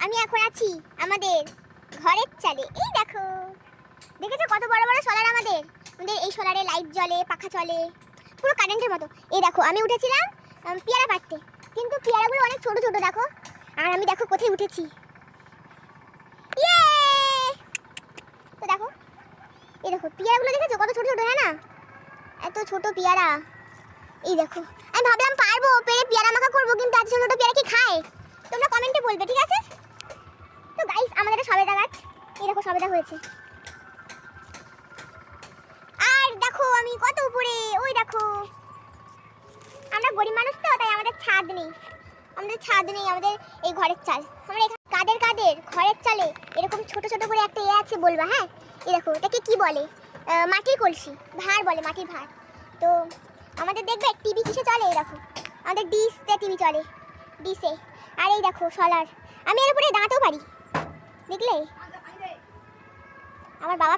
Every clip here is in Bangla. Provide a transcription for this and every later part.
আমি এখন আছি আমাদের ঘরের চালে। এই দেখো, দেখেছো কত বড় বড় সোলার আমাদের আমাদের এই সোলারে লাইট জ্বলে, পাখা চলে, পুরো কারেন্টের মতো। এই দেখো আমি উঠেছিলাম পেয়ারা পাড়তে, কিন্তু পেয়ারাগুলো অনেক ছোট ছোট দেখো। আর আমি দেখো কোথায় উঠেছি, ইয়ে! তো দেখো, এই দেখো পেয়ারাগুলো দেখেছো কত ছোট ছোট, হ্যাঁ না? এত ছোট পেয়ারা। এই দেখো, আমি ভাবলাম পারবো পেরে পেয়ারা মাখা করবো, কিন্তু এত ছোট ছোট পেয়ারা কি খায়? তোমরা কমেন্টে বলবে, ঠিক আছে? তো গাইস, আমাদের সবেদা গাছ, এই দেখো সবেদা হয়েছে। আর দেখো আমি কত উপরে, ওই দেখো। আমরা গরিব মানুষ তো, তাই আমাদের ছাদ নেই, আমাদের এই ঘরের চাল। আমরা কাদের ঘরের চালে এরকম ছোট ছোট করে একটা আছে বলবা, হ্যাঁ? এই দেখো এটাকে কি বলে? মাটির কলসি, ভাঁড় বলে, মাটির ভাঁড়। তো আমাদের দেখবে টিভি কিসে চলে? এই দেখো আমাদের ডিশতে টিভি চলে, ডিশে। আর এই দেখো সোলার, আমি এর উপরে দাঁড়াতেও পারি, দেখলে? আমার বাবা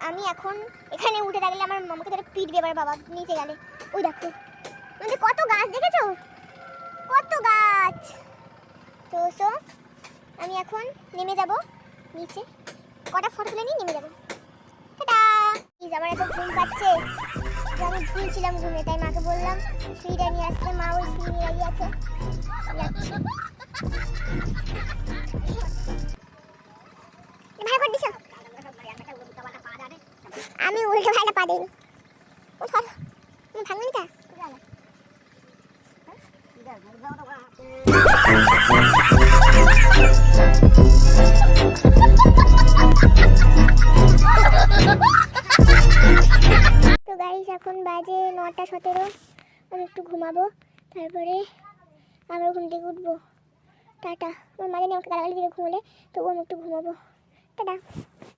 আমি এখন এখানে উঠে থাকলে আমার মামাকে ধরে পিট দেবার, বাবা নিচে গেলে। ওই দেখো আমাদের কত গাছ, দেখেছো কত গাছ। তো আমি এখন নেমে যাব নিচে, কটা ফটো তুলে নিয়ে নেমে যাবো। টাটা। আমার এত ঘুম পাচ্ছে, আমি ঝুলছিলাম ঘুমে, তাই মাকে বললাম সুইটা নিয়ে আসতে। মা ওই সুই নিয়ে দাঁড়িয়ে আছে, যাচ্ছি। ভালো করে দিছো, আমি উল্টো ভাইটা পা দিই। ও সর, তুমি ভাঙনি তা? তো গাইস, এখন বাজে 9:17। আমি একটু ঘুমাবো, তারপরে আবার ঘুম থেকে উঠবো। টাটা। আমার মাঝে আমাকে গালাগালি দিবে ঘুমোলে, তবুও আমি একটু ঘুমাবো। টাটা।